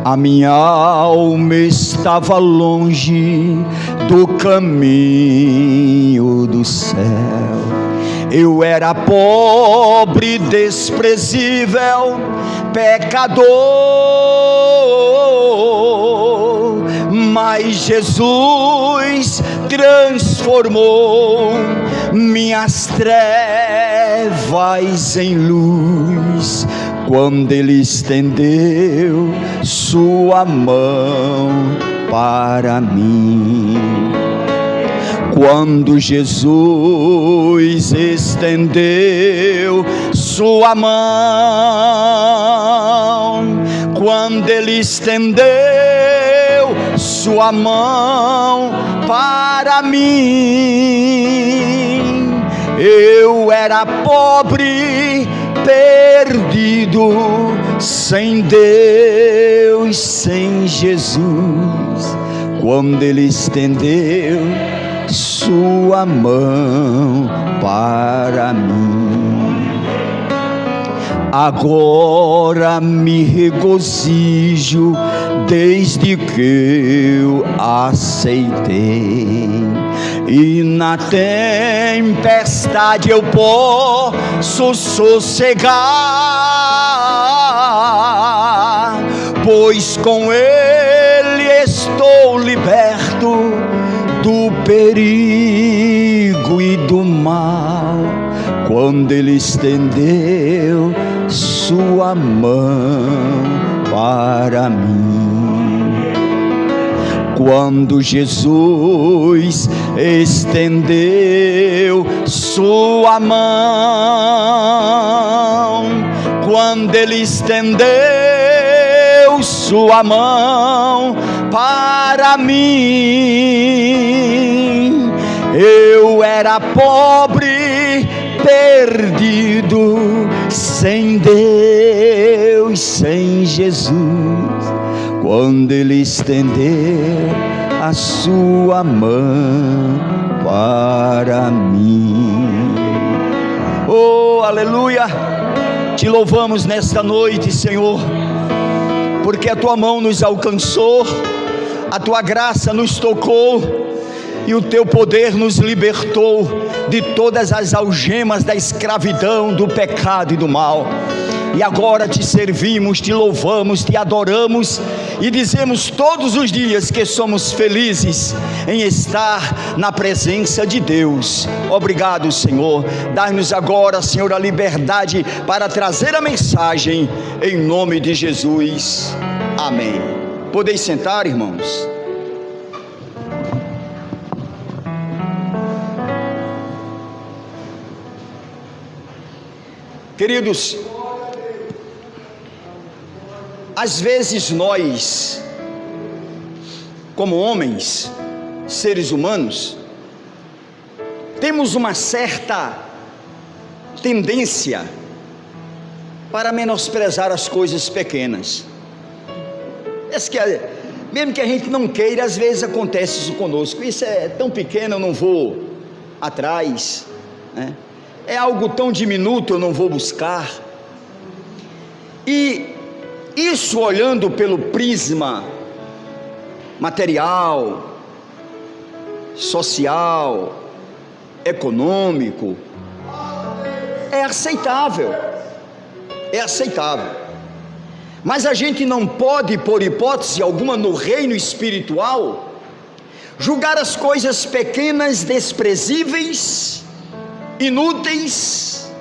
A minha alma estava longe do caminho do céu. Eu era pobre, desprezível, pecador, mas Jesus transformou minhas trevas em luz, quando Ele estendeu sua mão para mim. Quando Jesus estendeu sua mão, quando Ele estendeu sua mão para mim, eu era pobre, perdido, sem Deus, sem Jesus. Quando Ele estendeu sua mão para mim, agora me regozijo desde que eu aceitei, e na tempestade eu posso sossegar, pois com Ele estou liberto do perigo e do mal. Quando Ele estendeu sua mão para mim, quando Jesus estendeu sua mão, quando Ele estendeu sua mão para mim, eu era pobre, perdido, sem Deus, sem Jesus. Quando Ele estendeu a sua mão para mim. Oh, aleluia! Te louvamos nesta noite, Senhor, porque a Tua mão nos alcançou, a Tua graça nos tocou, e o Teu poder nos libertou de todas as algemas da escravidão, do pecado e do mal. E agora Te servimos, Te louvamos, Te adoramos e dizemos todos os dias que somos felizes em estar na presença de Deus. Obrigado, Senhor. Dá-nos agora, Senhor, a liberdade para trazer a mensagem em nome de Jesus. Amém. Podeis sentar, irmãos. Queridos, às vezes nós, como homens, seres humanos, temos uma certa tendência para menosprezar as coisas pequenas. Mesmo que a gente não queira, às vezes acontece isso conosco. Isso é tão pequeno, eu não vou atrás, né? É algo tão diminuto, eu não vou buscar. E isso, olhando pelo prisma material, social, econômico, é aceitável. É aceitável. Mas a gente não pode, por hipótese alguma, no reino espiritual, julgar as coisas pequenas, desprezíveis, inúteis,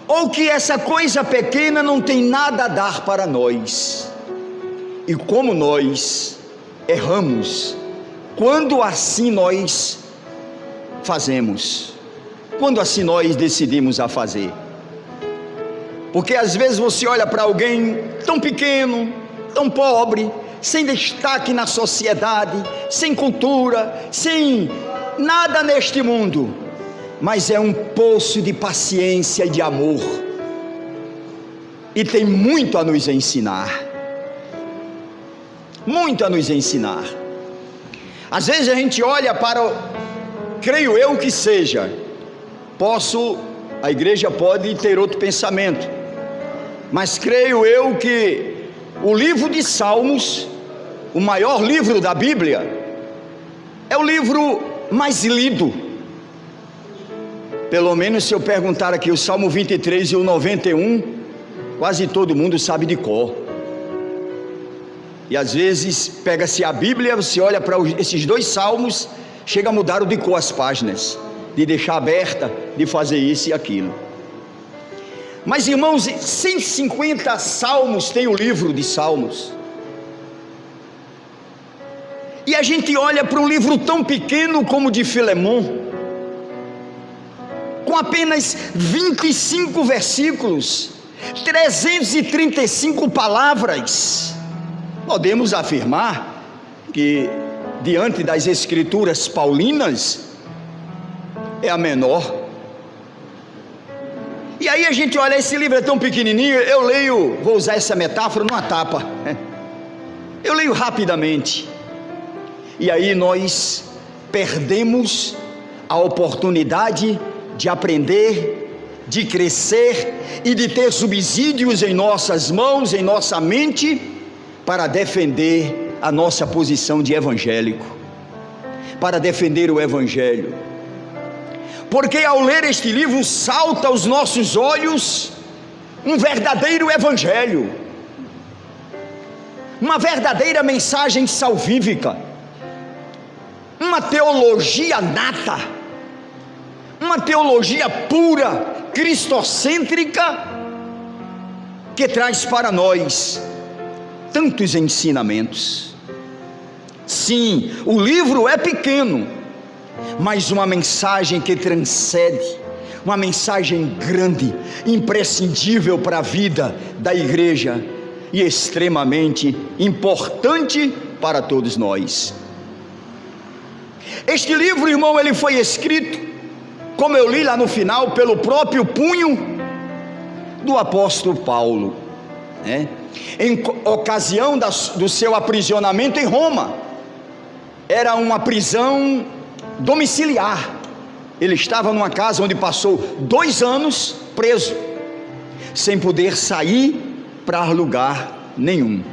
ou que essa coisa pequena não tem nada a dar para nós. E como nós erramos quando assim nós fazemos, quando assim nós decidimos a fazer. Porque às vezes você olha para alguém tão pequeno, tão pobre, sem destaque na sociedade, sem cultura, sem nada neste mundo, mas é um poço de paciência e de amor, e tem muito a nos ensinar, muito a nos ensinar. Às vezes a gente olha para, creio eu que seja, a igreja pode ter outro pensamento, mas creio eu que o livro de Salmos, o maior livro da Bíblia, é o livro mais lido. Pelo menos se eu perguntar aqui o Salmo 23 e o 91, quase todo mundo sabe de cor. E às vezes pega-se a Bíblia, você olha para esses dois salmos, chega a mudar o de cor as páginas, de deixar aberta, de fazer isso e aquilo. Mas irmãos, 150 salmos tem o livro de Salmos. E a gente olha para um livro tão pequeno como o de Filemon, com apenas 25 versículos, 335 palavras. Podemos afirmar que, diante das escrituras paulinas, é a menor. E aí a gente olha, esse livro é tão pequenininho, eu leio, vou usar essa metáfora, numa tapa. Eu leio rapidamente. E aí nós perdemos a oportunidade de aprender, de crescer e de ter subsídios em nossas mãos, em nossa mente, para defender a nossa posição de evangélico, para defender o evangelho. Porque ao ler este livro salta aos nossos olhos um verdadeiro evangelho, uma verdadeira mensagem salvífica, uma teologia nata, uma teologia pura, cristocêntrica, que traz para nós tantos ensinamentos. Sim, o livro é pequeno, mas uma mensagem que transcende, uma mensagem grande, imprescindível para a vida da igreja e extremamente importante para todos nós. Este livro, irmão, ele foi escrito, como eu li lá no final, pelo próprio punho do apóstolo Paulo, né? Em ocasião do seu aprisionamento em Roma. Era uma prisão domiciliar. Ele estava numa casa onde passou 2 anos preso, sem poder sair para lugar nenhum.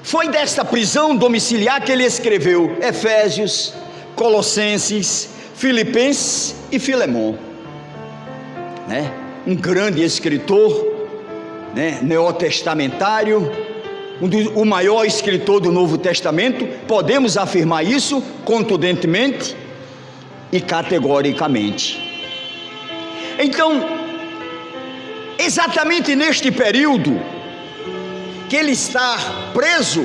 Foi desta prisão domiciliar que ele escreveu Efésios, Colossenses, Filipenses e Filemon, né? Um grande escritor, né? Neotestamentário, o maior escritor do Novo Testamento. Podemos afirmar isso contundentemente e categoricamente. Então, exatamente neste período que ele está preso,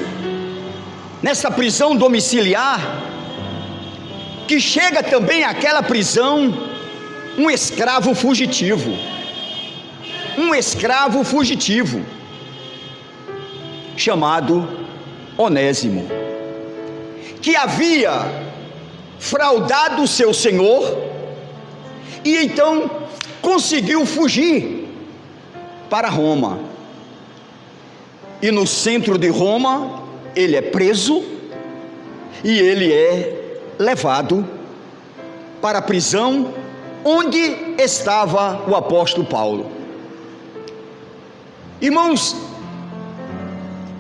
nessa prisão domiciliar, que chega também àquela prisão um escravo fugitivo, chamado Onésimo, que havia fraudado seu senhor e então conseguiu fugir para Roma. E no centro de Roma ele é preso e ele é levado para a prisão onde estava o apóstolo Paulo. Irmãos,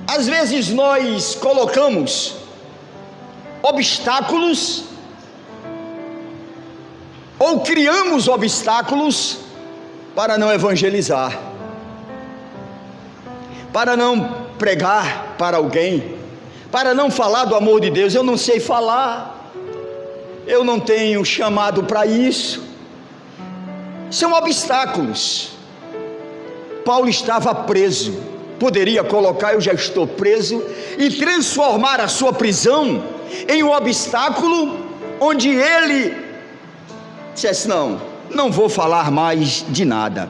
às vezes nós colocamos obstáculos ou criamos obstáculos para não evangelizar, para não pregar para alguém, para não falar do amor de Deus. Eu não sei falar, eu não tenho chamado para isso. São obstáculos. Paulo estava preso, poderia colocar eu já estou preso e transformar a sua prisão em um obstáculo onde ele dissesse: não vou falar mais de nada.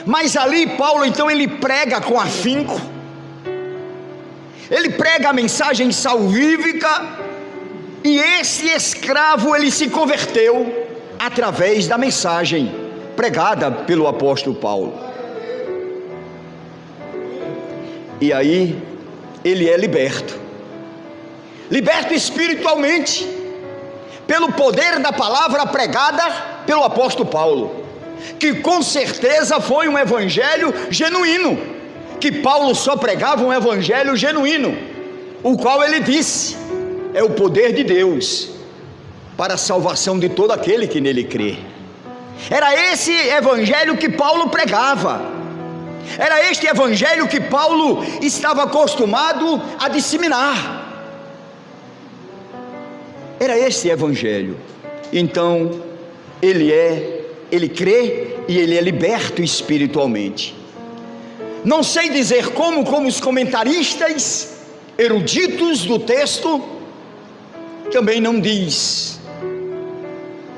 Mas ali Paulo então ele prega com afinco, ele prega a mensagem salvífica, e esse escravo ele se converteu através da mensagem pregada pelo apóstolo Paulo. E aí ele é liberto espiritualmente pelo poder da palavra pregada pelo apóstolo Paulo, que com certeza foi um evangelho genuíno, que Paulo só pregava um evangelho genuíno, o qual ele disse, é o poder de Deus para a salvação de todo aquele que nele crê. Era esse evangelho que Paulo pregava, era este evangelho que Paulo estava acostumado a disseminar, era esse evangelho. Então ele crê e ele é liberto espiritualmente. Não sei dizer como os comentaristas eruditos do texto também não diz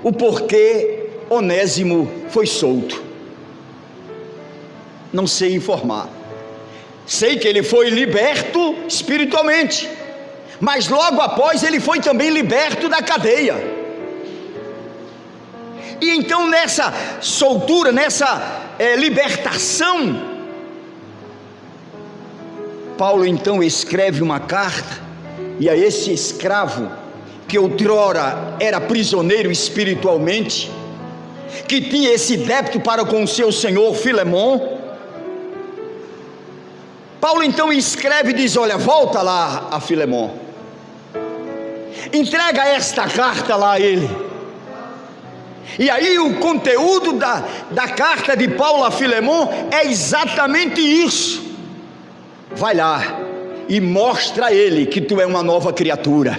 o porquê Onésimo foi solto. Não sei informar. Sei que ele foi liberto espiritualmente, mas logo após ele foi também liberto da cadeia. E então nessa soltura, nessa libertação, Paulo então escreve uma carta, e a esse escravo, que outrora era prisioneiro espiritualmente, que tinha esse débito para com o seu senhor Filemon, Paulo então escreve e diz: olha, volta lá a Filemon, entrega esta carta lá a ele. E aí o conteúdo da carta de Paulo a Filemon é exatamente isso. Vai lá e mostra a ele que tu é uma nova criatura,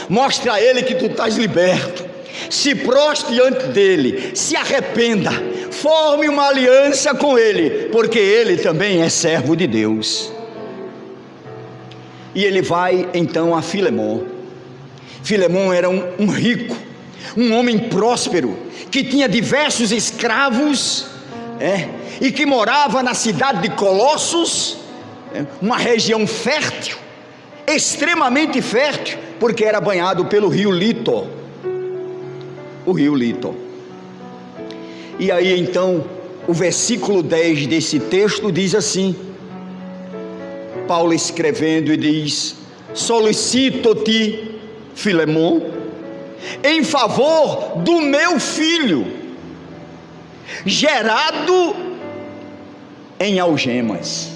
mostra a ele que tu estás liberto, se prostre diante dele, se arrependa, forme uma aliança com ele, porque ele também é servo de Deus. E ele vai então a Filemon. Filemon era um rico, um homem próspero, que tinha diversos escravos, e que morava na cidade de Colossos, uma região fértil, extremamente fértil, porque era banhado pelo rio Lito, o rio Lito. E aí então o versículo 10 desse texto diz assim, Paulo escrevendo e diz: solicito-te, Filemon, em favor do meu filho, gerado em algemas.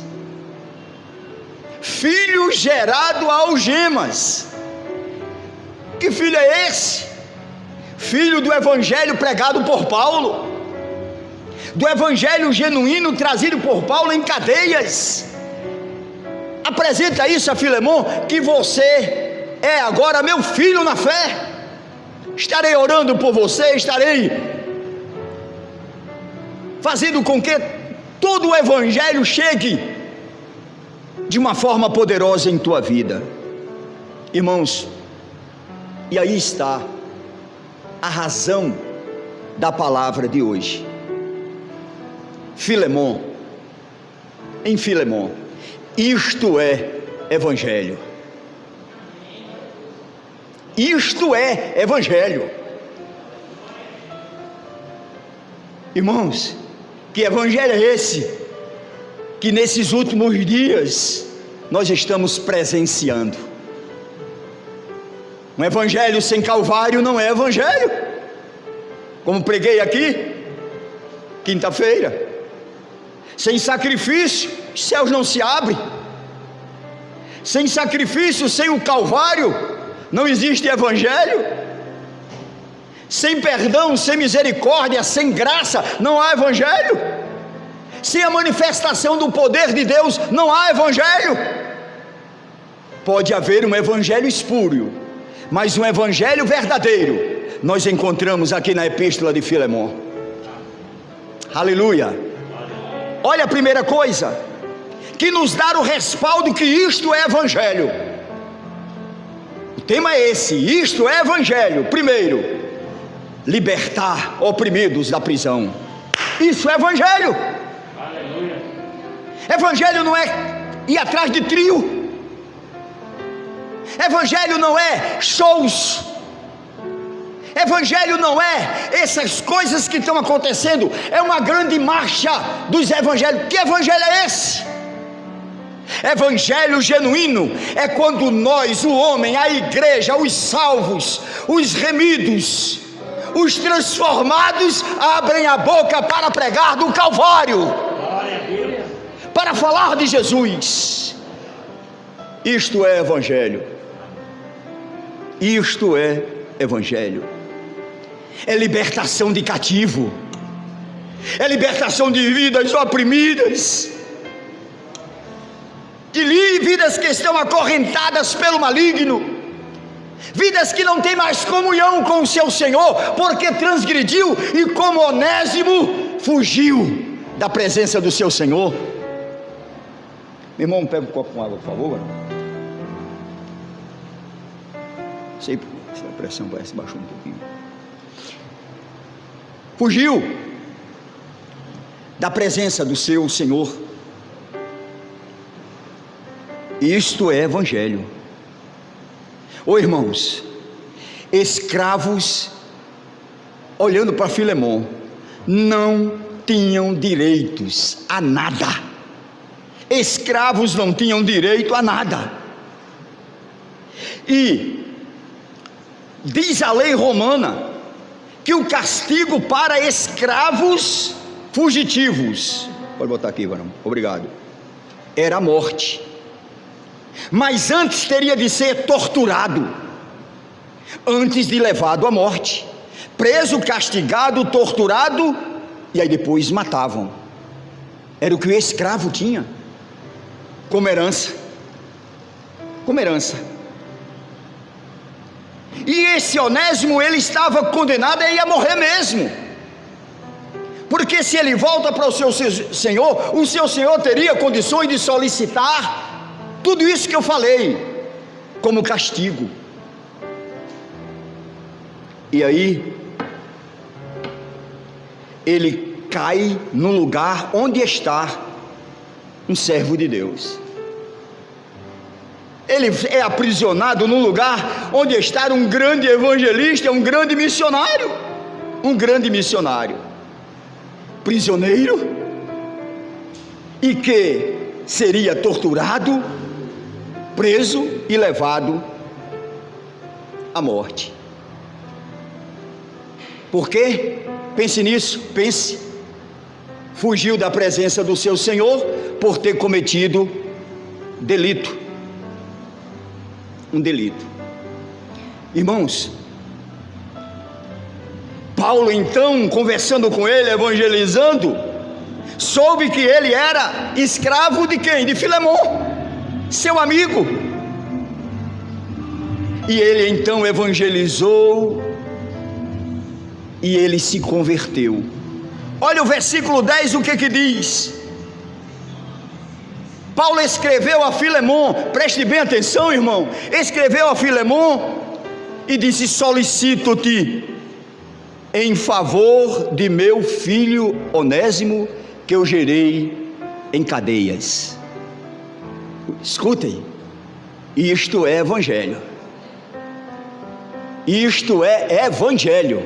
Filho gerado a algemas. Que filho é esse? Filho do evangelho pregado por Paulo, do evangelho genuíno trazido por Paulo em cadeias. Apresenta isso a Filemon, que você é agora meu filho na fé. Estarei orando por você, estarei fazendo com que todo o evangelho chegue de uma forma poderosa em tua vida, irmãos. E aí está a razão da palavra de hoje. Filemon, em Filemon, isto é evangelho. Isto é evangelho. Irmãos, que evangelho é esse que nesses últimos dias nós estamos presenciando? Um evangelho sem Calvário não é evangelho, como preguei aqui quinta-feira. Sem sacrifício os céus não se abrem. Sem sacrifício, sem o Calvário, não existe evangelho. Sem perdão, sem misericórdia, sem graça, não há evangelho. Sem a manifestação do poder de Deus, não há evangelho. Pode haver um evangelho espúrio, mas um evangelho verdadeiro nós encontramos aqui na epístola de Filemon. Aleluia. Olha a primeira coisa que nos dá o respaldo que isto é evangelho. O tema é esse: isto é evangelho. Primeiro, libertar oprimidos da prisão. Isso é evangelho. Aleluia. Evangelho não é ir atrás de trio. Evangelho não é shows. Evangelho não é essas coisas que estão acontecendo. É uma grande marcha dos evangelhos. Que evangelho é esse? Evangelho genuíno é quando nós, o homem, a igreja, os salvos, os remidos, os transformados, abrem a boca para pregar do Calvário. para falar de Jesus. Isto é evangelho. Isto é evangelho. É libertação de cativo, é libertação de vidas oprimidas, de vidas que estão acorrentadas pelo maligno, vidas que não têm mais comunhão com o seu Senhor, porque transgrediu e como Onésimo fugiu da presença do seu Senhor. Meu irmão, pega um copo com água, por favor. Sei, a pressão parece que baixou um pouquinho. Fugiu da presença do seu Senhor. Isto é evangelho. Ô irmãos, escravos, olhando para Filemon, não tinham direitos a nada. Escravos não tinham direito a nada. E diz a lei romana que o castigo para escravos fugitivos, pode botar aqui, varão, obrigado, era a morte. Mas antes teria de ser torturado, antes de levado à morte, preso, castigado, torturado, e aí depois matavam. Era o que o escravo tinha como herança. Como herança. E esse Onésimo, ele estava condenado a ir a morrer mesmo, porque se ele volta para o seu Senhor, o seu Senhor teria condições de solicitar tudo isso que eu falei, como castigo. E aí, ele cai no lugar onde está um servo de Deus. Ele é aprisionado num lugar onde está um grande evangelista, um grande missionário, prisioneiro, e que seria torturado, preso e levado à morte. Por quê? Pense nisso, pense. Fugiu da presença do seu Senhor por ter cometido delito. Um delito. Irmãos, Paulo então, conversando com ele, evangelizando, soube que ele era escravo de quem? De Filemon, seu amigo. E ele então evangelizou, e ele se converteu. Olha o versículo 10, o que diz? Paulo escreveu a Filemon, preste bem atenção, irmão, escreveu a Filemon e disse: solicito-te em favor de meu filho Onésimo, que eu gerei em cadeias. Escutem, isto é evangelho. Isto é evangelho.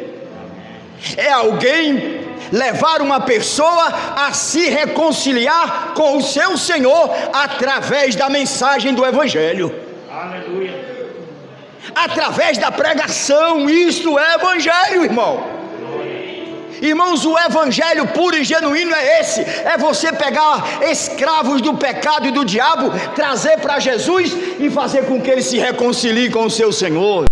É alguém levar uma pessoa a se reconciliar com o seu Senhor através da mensagem do evangelho. Aleluia. Através da pregação. Isto é evangelho, irmão. Irmãos, o evangelho puro e genuíno é esse: é você pegar escravos do pecado e do diabo, trazer para Jesus e fazer com que eles se reconciliem com o seu Senhor.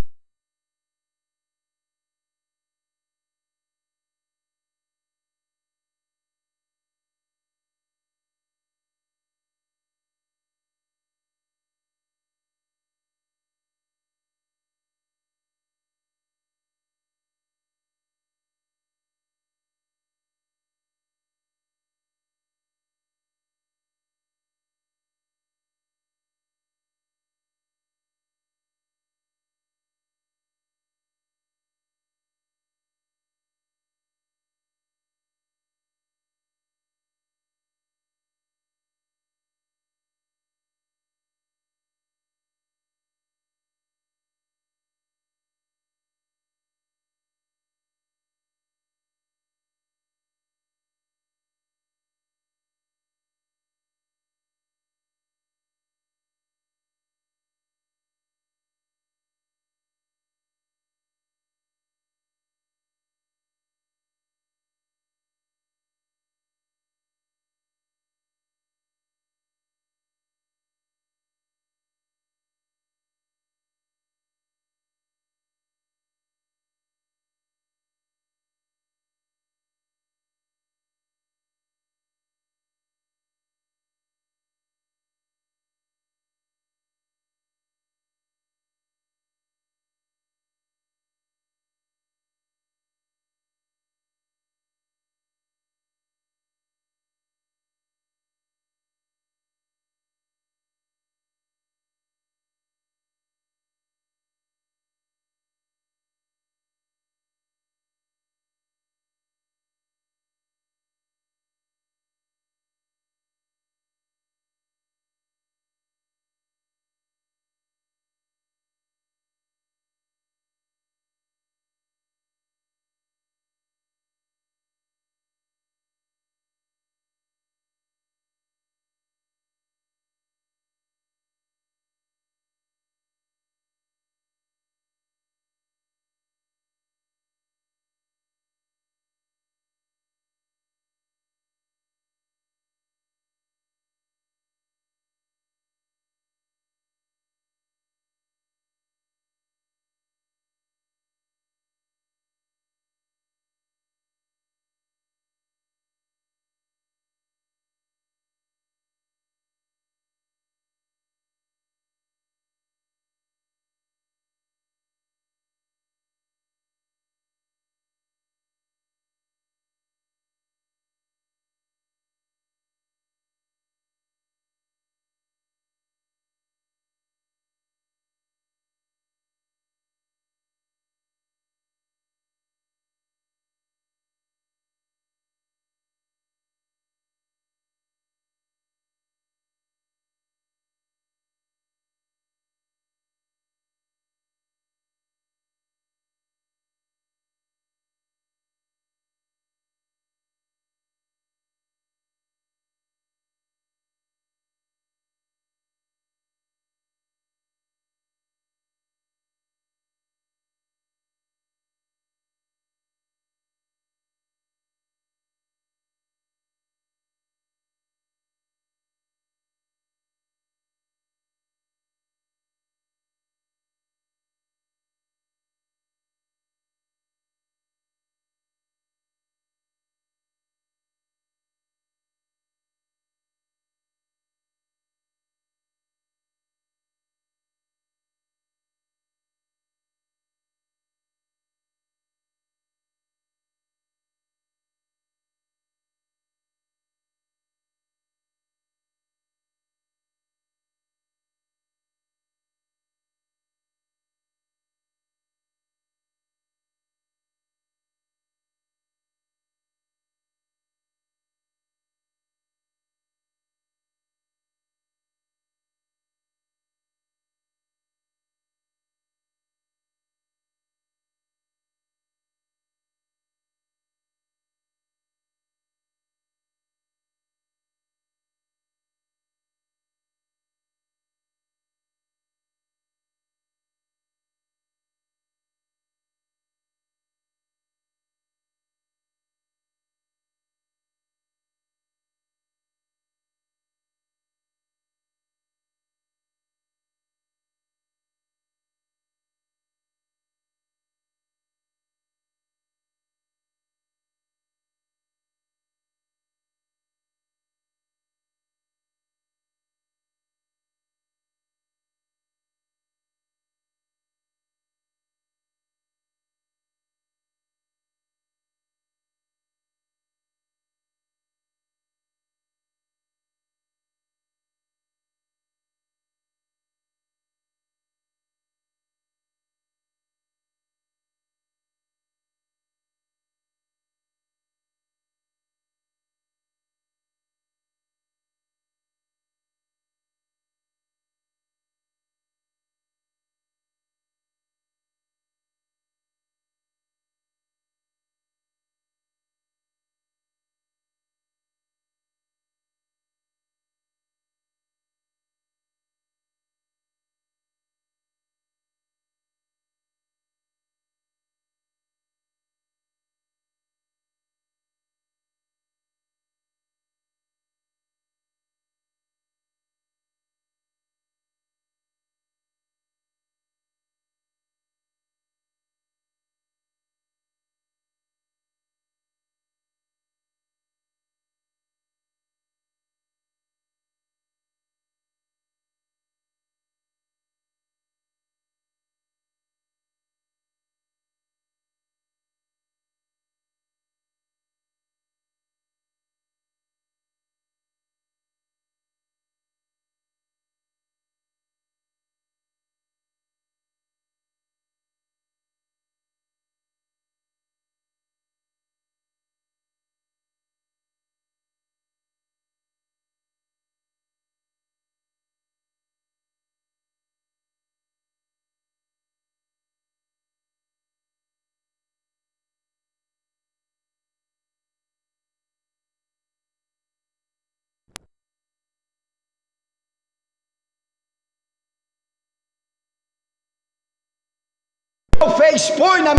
fez, põe na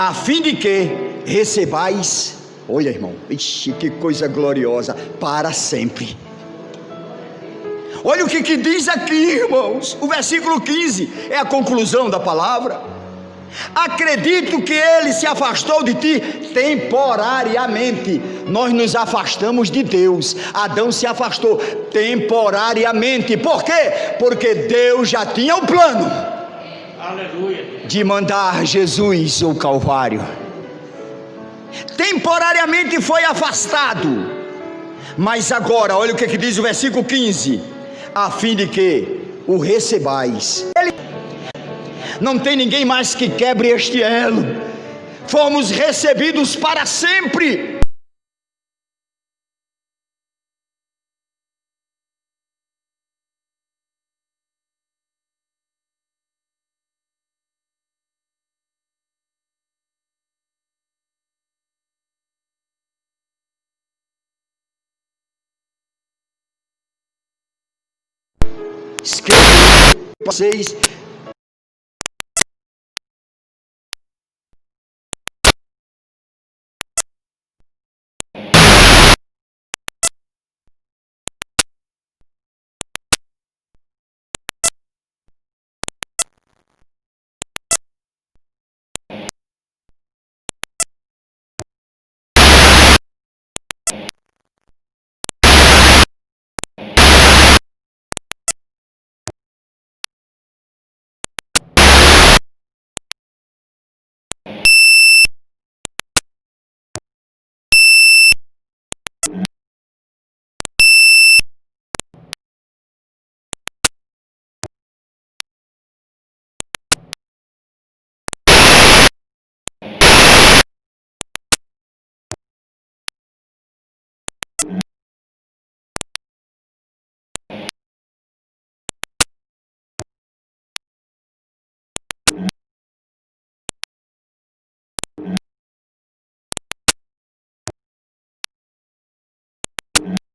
a fim de que recebais, olha irmão, ixi, que coisa gloriosa, para sempre. Olha o que diz aqui, irmãos, o versículo 15 é a conclusão da palavra. Acredito que ele se afastou de ti temporariamente. Nós nos afastamos de Deus. Adão se afastou temporariamente. Por quê? Porque Deus já tinha o plano, aleluia, de mandar Jesus ao Calvário. Temporariamente foi afastado, mas agora, olha o que diz o versículo 15: a fim de que o recebais. Não tem ninguém mais que quebre este elo. Fomos recebidos para sempre. Escreveu para vocês.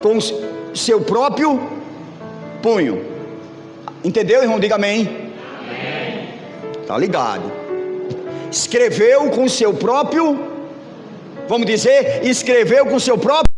Com seu próprio punho. Entendeu, irmão? Diga amém. Tá ligado? Escreveu com seu próprio, vamos dizer, escreveu com seu próprio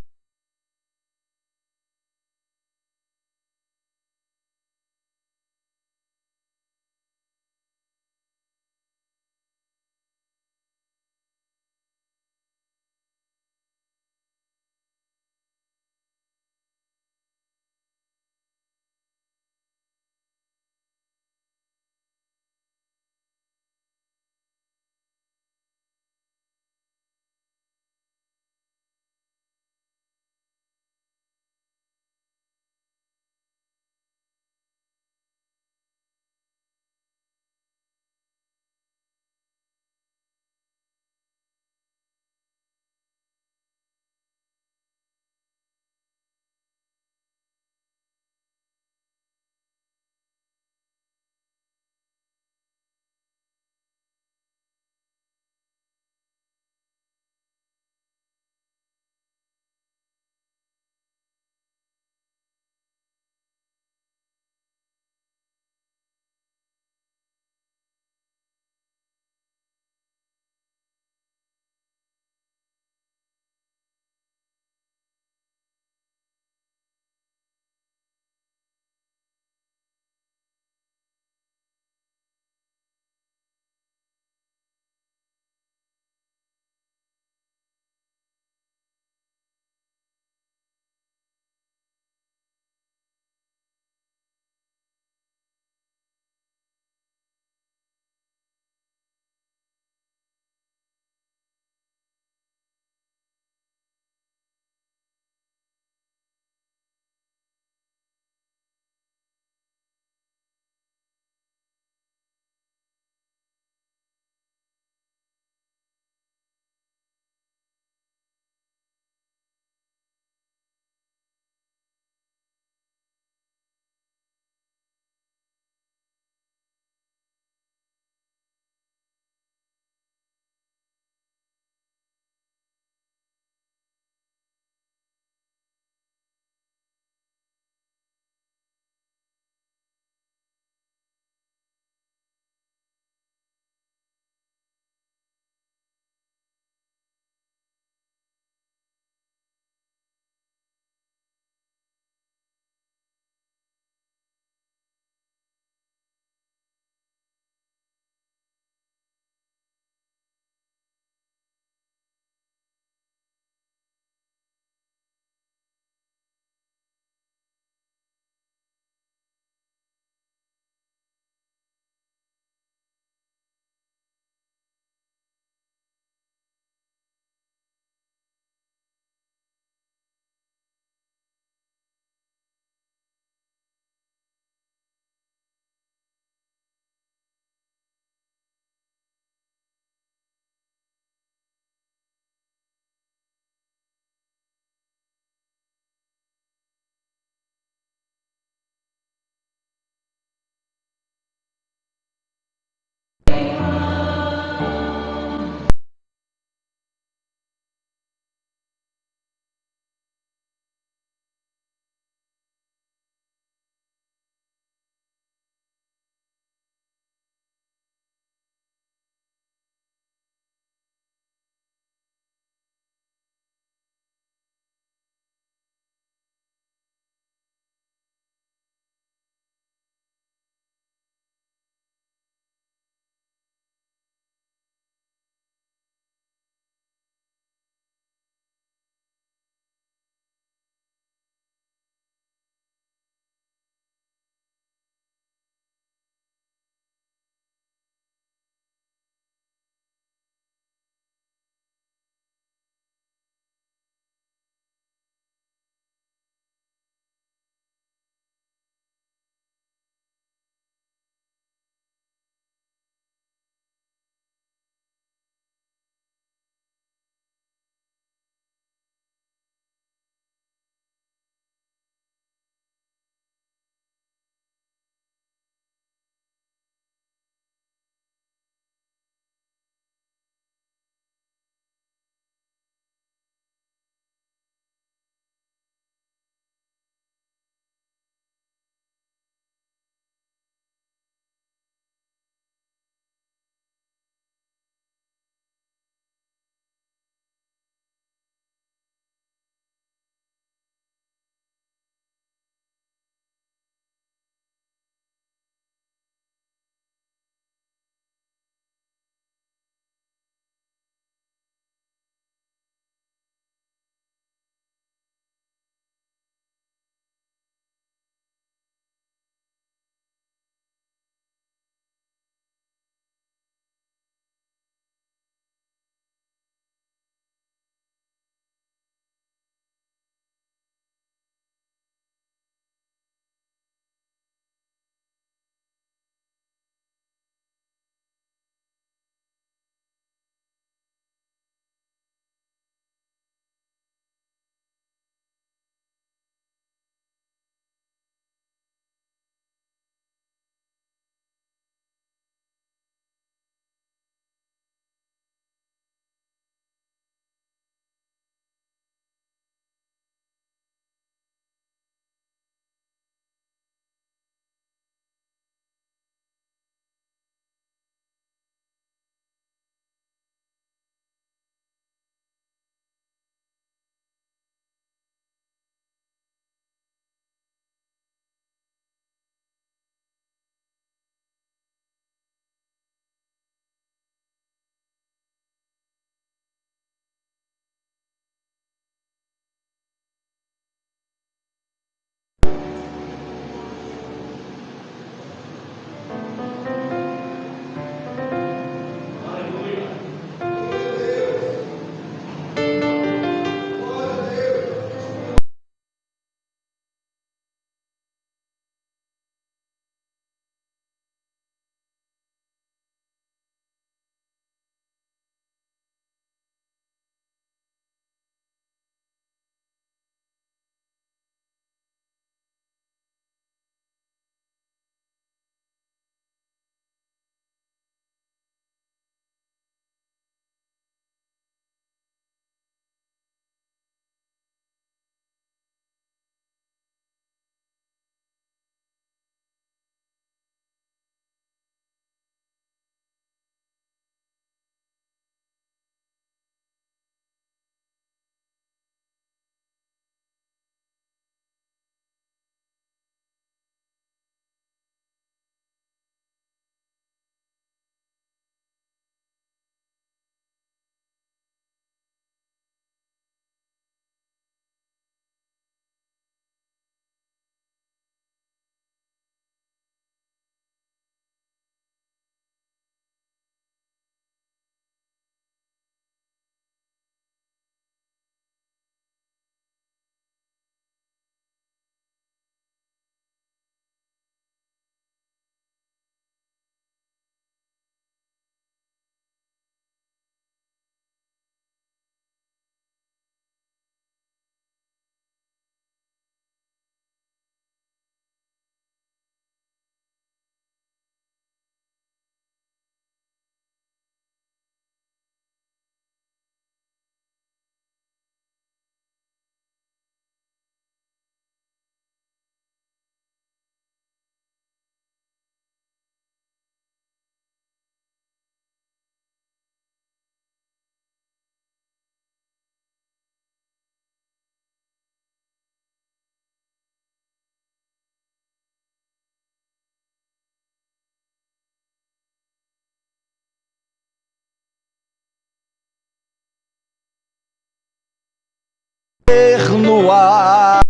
no ar.